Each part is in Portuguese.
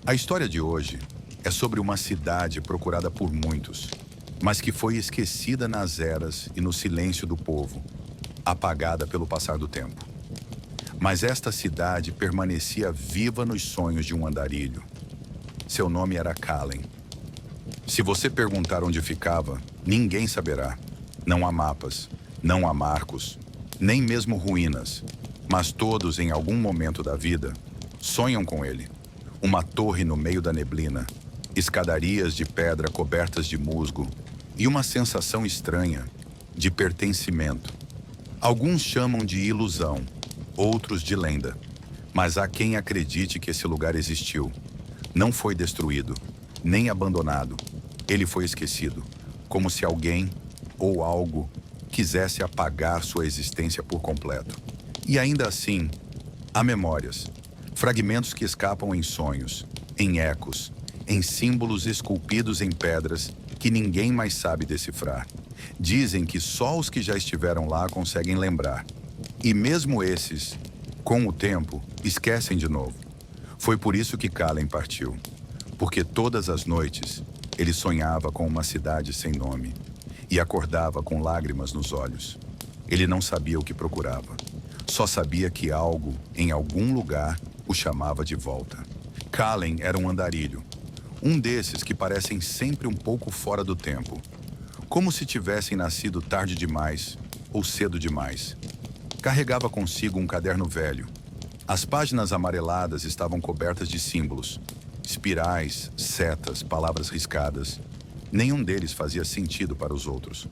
A história de hoje é sobre uma cidade procurada por muitos, mas que foi esquecida nas eras e no silêncio do povo, apagada pelo passar do tempo. Mas esta cidade permanecia viva nos sonhos de um andarilho. Seu nome era Kallen. Se você perguntar onde ficava, ninguém saberá. Não há mapas, não há marcos, nem mesmo ruínas, mas todos, em algum momento da vida, sonham com ele. Uma torre no meio da neblina, escadarias de pedra cobertas de musgo e uma sensação estranha de pertencimento. Alguns chamam de ilusão, outros de lenda, mas há quem acredite que esse lugar existiu. Não foi destruído, nem abandonado. Ele foi esquecido, como se alguém ou algo quisesse apagar sua existência por completo. E ainda assim, há memórias, fragmentos que escapam em sonhos, em ecos, em símbolos esculpidos em pedras que ninguém mais sabe decifrar. Dizem que só os que já estiveram lá conseguem lembrar. E mesmo esses, com o tempo, esquecem de novo. Foi por isso que Kallen partiu. Porque todas as noites, ele sonhava com uma cidade sem nome e acordava com lágrimas nos olhos. Ele não sabia o que procurava. Só sabia que algo, em algum lugar, o chamava de volta. Kallen era um andarilho. Um desses que parecem sempre um pouco fora do tempo. Como se tivessem nascido tarde demais ou cedo demais. Carregava consigo um caderno velho. As páginas amareladas estavam cobertas de símbolos. Espirais, setas, palavras riscadas. Nenhum deles fazia sentido para os outros,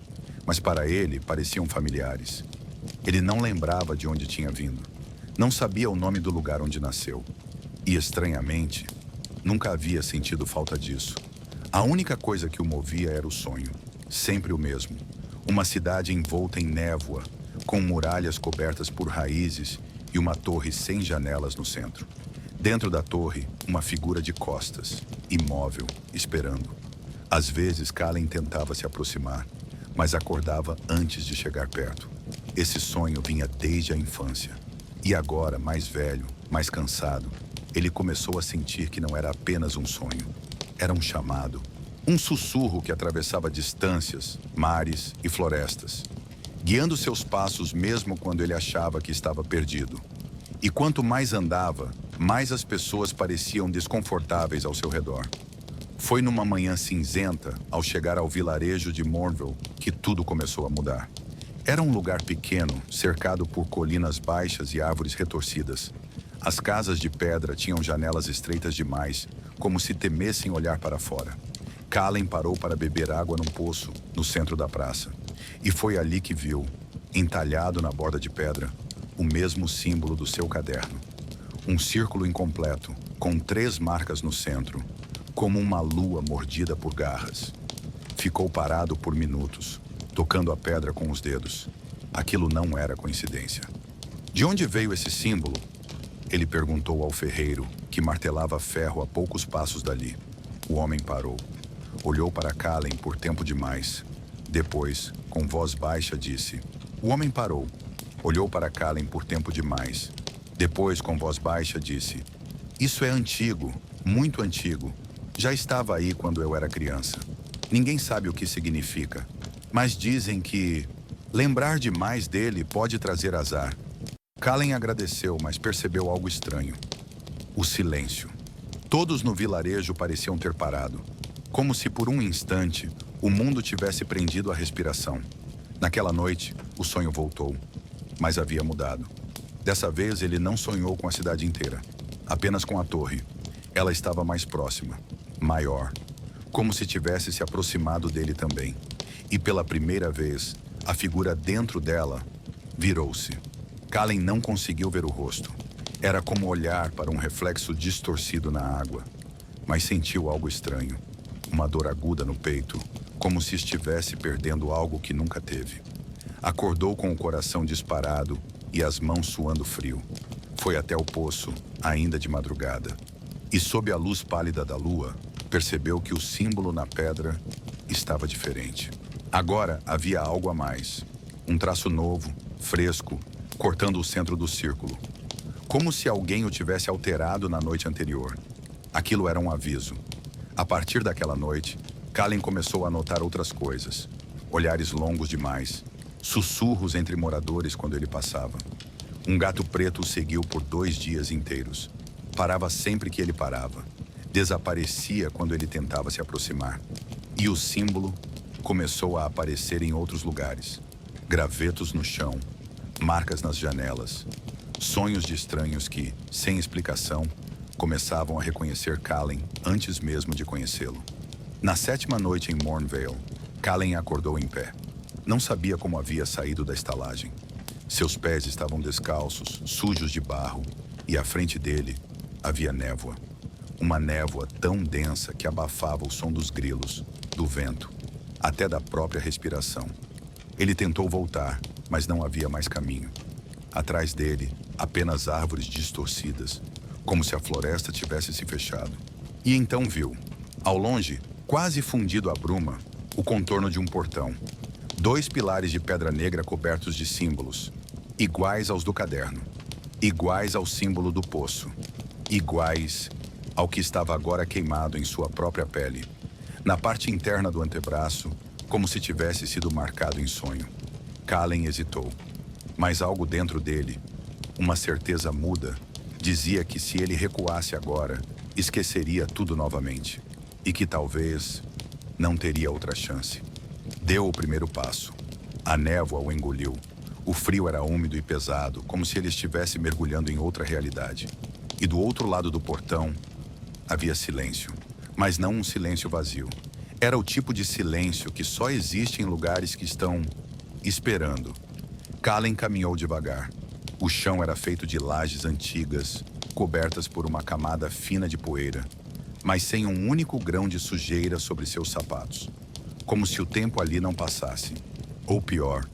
mas para ele pareciam familiares. Ele não lembrava de onde tinha vindo. Não sabia o nome do lugar onde nasceu. E, estranhamente, nunca havia sentido falta disso. A única coisa que o movia era o sonho. Sempre o mesmo. Uma cidade envolta em névoa, com muralhas cobertas por raízes e uma torre sem janelas no centro. Dentro da torre, uma figura de costas, imóvel, esperando. Às vezes, Kallen tentava se aproximar, mas acordava antes de chegar perto. Esse sonho vinha desde a infância. E agora, mais velho, mais cansado, ele começou a sentir que não era apenas um sonho. Era um chamado, um sussurro que atravessava distâncias, mares e florestas, guiando seus passos mesmo quando ele achava que estava perdido. E quanto mais andava, mais as pessoas pareciam desconfortáveis ao seu redor. Foi numa manhã cinzenta, ao chegar ao vilarejo de Mornville, que tudo começou a mudar. Era um lugar pequeno, cercado por colinas baixas e árvores retorcidas. As casas de pedra tinham janelas estreitas demais, como se temessem olhar para fora. Kallen parou para beber água num poço, no centro da praça. E foi ali que viu, entalhado na borda de pedra, o mesmo símbolo do seu caderno. Um círculo incompleto, com 3 marcas no centro, como uma lua mordida por garras. Ficou parado por minutos, tocando a pedra com os dedos. Aquilo não era coincidência. De onde veio esse símbolo? Ele perguntou ao ferreiro, que martelava ferro a poucos passos dali. O homem parou. Olhou para Kallen por tempo demais. Depois, com voz baixa, disse... O homem parou. Olhou para Kallen por tempo demais. Depois, com voz baixa, disse... Isso é antigo, muito antigo. Já estava aí quando eu era criança. Ninguém sabe o que significa, mas dizem que lembrar demais dele pode trazer azar. Kallen agradeceu, mas percebeu algo estranho. O silêncio. Todos no vilarejo pareciam ter parado, como se por um instante o mundo tivesse prendido a respiração. Naquela noite, o sonho voltou, mas havia mudado. Dessa vez, ele não sonhou com a cidade inteira, apenas com a torre. Ela estava mais próxima, maior, como se tivesse se aproximado dele também. E pela primeira vez, a figura dentro dela virou-se. Kallen não conseguiu ver o rosto. Era como olhar para um reflexo distorcido na água. Mas sentiu algo estranho. Uma dor aguda no peito, como se estivesse perdendo algo que nunca teve. Acordou com o coração disparado e as mãos suando frio. Foi até o poço, ainda de madrugada. E sob a luz pálida da lua, percebeu que o símbolo na pedra estava diferente. Agora havia algo a mais. Um traço novo, fresco, cortando o centro do círculo. Como se alguém o tivesse alterado na noite anterior. Aquilo era um aviso. A partir daquela noite, Kallen começou a notar outras coisas. Olhares longos demais, sussurros entre moradores quando ele passava. Um gato preto o seguiu por 2 dias inteiros. Parava sempre que ele parava. Desaparecia quando ele tentava se aproximar. E o símbolo começou a aparecer em outros lugares. Gravetos no chão, marcas nas janelas, sonhos de estranhos que, sem explicação, começavam a reconhecer Kallen antes mesmo de conhecê-lo. Na 7ª noite em Mornvale, Kallen acordou em pé. Não sabia como havia saído da estalagem. Seus pés estavam descalços, sujos de barro, e à frente dele havia névoa. Uma névoa tão densa que abafava o som dos grilos, do vento, até da própria respiração. Ele tentou voltar, mas não havia mais caminho. Atrás dele, apenas árvores distorcidas, como se a floresta tivesse se fechado. E então viu, ao longe, quase fundido à bruma, o contorno de um portão. 2 pilares de pedra negra cobertos de símbolos, iguais aos do caderno, iguais ao símbolo do poço, iguais ao que estava agora queimado em sua própria pele, na parte interna do antebraço, como se tivesse sido marcado em sonho. Kallen hesitou, mas algo dentro dele, uma certeza muda, dizia que se ele recuasse agora, esqueceria tudo novamente, e que talvez não teria outra chance. Deu o primeiro passo. A névoa o engoliu. O frio era úmido e pesado, como se ele estivesse mergulhando em outra realidade. E do outro lado do portão, havia silêncio, mas não um silêncio vazio. Era o tipo de silêncio que só existe em lugares que estão esperando. Kallen caminhou devagar. O chão era feito de lajes antigas, cobertas por uma camada fina de poeira, mas sem um único grão de sujeira sobre seus sapatos. Como se o tempo ali não passasse. Ou pior,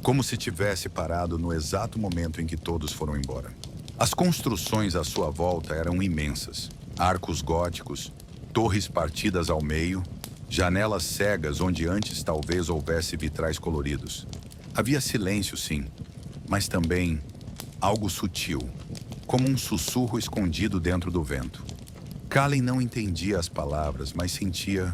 como se tivesse parado no exato momento em que todos foram embora. As construções à sua volta eram imensas. Arcos góticos, torres partidas ao meio, janelas cegas onde antes talvez houvesse vitrais coloridos. Havia silêncio, sim, mas também algo sutil, como um sussurro escondido dentro do vento. Kallen não entendia as palavras, mas sentia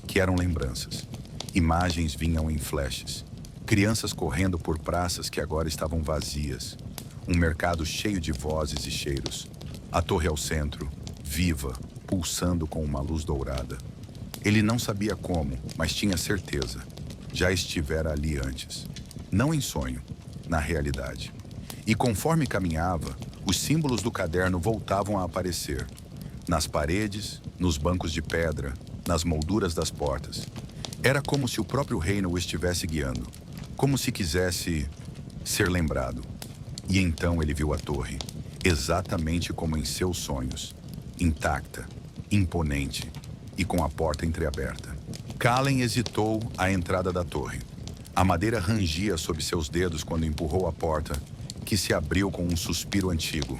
que eram lembranças. Imagens vinham em flashes. Crianças correndo por praças que agora estavam vazias. Um mercado cheio de vozes e cheiros. A torre ao centro, viva, pulsando com uma luz dourada. Ele não sabia como, mas tinha certeza. Já estivera ali antes. Não em sonho, na realidade. E conforme caminhava, os símbolos do caderno voltavam a aparecer. Nas paredes, nos bancos de pedra, nas molduras das portas. Era como se o próprio reino o estivesse guiando. Como se quisesse ser lembrado. E então ele viu a torre, exatamente como em seus sonhos. Intacta, imponente e com a porta entreaberta. Kallen hesitou à entrada da torre. A madeira rangia sob seus dedos quando empurrou a porta, que se abriu com um suspiro antigo.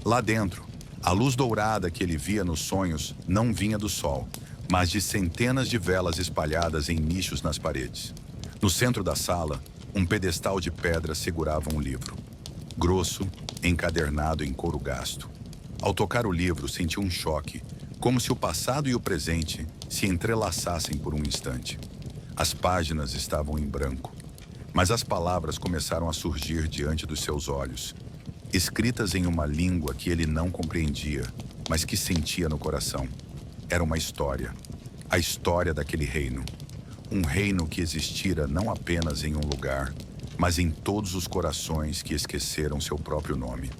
Lá dentro, a luz dourada que ele via nos sonhos não vinha do sol, mas de centenas de velas espalhadas em nichos nas paredes. No centro da sala, um pedestal de pedra segurava um livro. Grosso, encadernado em couro gasto. Ao tocar o livro, sentiu um choque, como se o passado e o presente se entrelaçassem por um instante. As páginas estavam em branco, mas as palavras começaram a surgir diante dos seus olhos, escritas em uma língua que ele não compreendia, mas que sentia no coração. Era uma história, a história daquele reino. Um reino que existira não apenas em um lugar, mas em todos os corações que esqueceram seu próprio nome.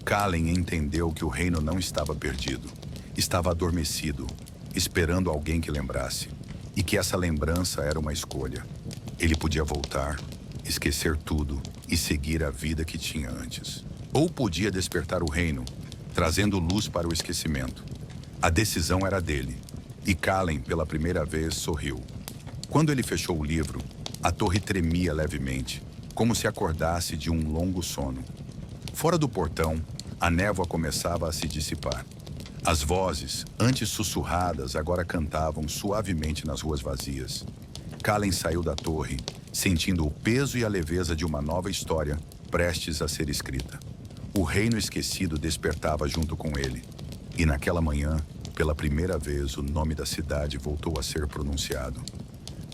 Kallen entendeu que o reino não estava perdido. Estava adormecido, esperando alguém que lembrasse. E que essa lembrança era uma escolha. Ele podia voltar, esquecer tudo e seguir a vida que tinha antes. Ou podia despertar o reino, trazendo luz para o esquecimento. A decisão era dele. E Kallen, pela primeira vez, sorriu. Quando ele fechou o livro, a torre tremia levemente, como se acordasse de um longo sono. Fora do portão, a névoa começava a se dissipar. As vozes, antes sussurradas, agora cantavam suavemente nas ruas vazias. Kallen saiu da torre, sentindo o peso e a leveza de uma nova história prestes a ser escrita. O reino esquecido despertava junto com ele. E naquela manhã, pela primeira vez, o nome da cidade voltou a ser pronunciado.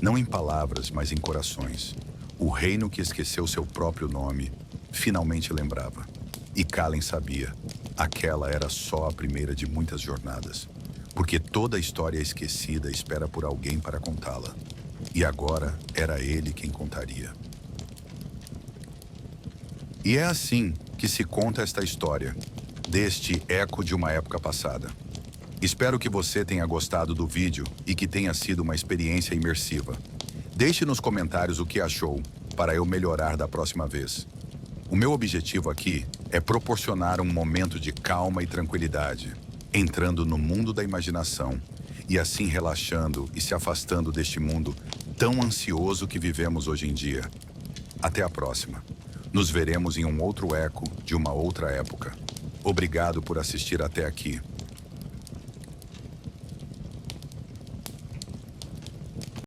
Não em palavras, mas em corações. O reino que esqueceu seu próprio nome finalmente lembrava. E Kallen sabia, aquela era só a primeira de muitas jornadas. Porque toda história esquecida espera por alguém para contá-la. E agora era ele quem contaria. E é assim que se conta esta história, deste eco de uma época passada. Espero que você tenha gostado do vídeo e que tenha sido uma experiência imersiva. Deixe nos comentários o que achou, para eu melhorar da próxima vez. O meu objetivo aqui é proporcionar um momento de calma e tranquilidade, entrando no mundo da imaginação e assim relaxando e se afastando deste mundo tão ansioso que vivemos hoje em dia. Até a próxima. Nos veremos em um outro eco de uma outra época. Obrigado por assistir até aqui.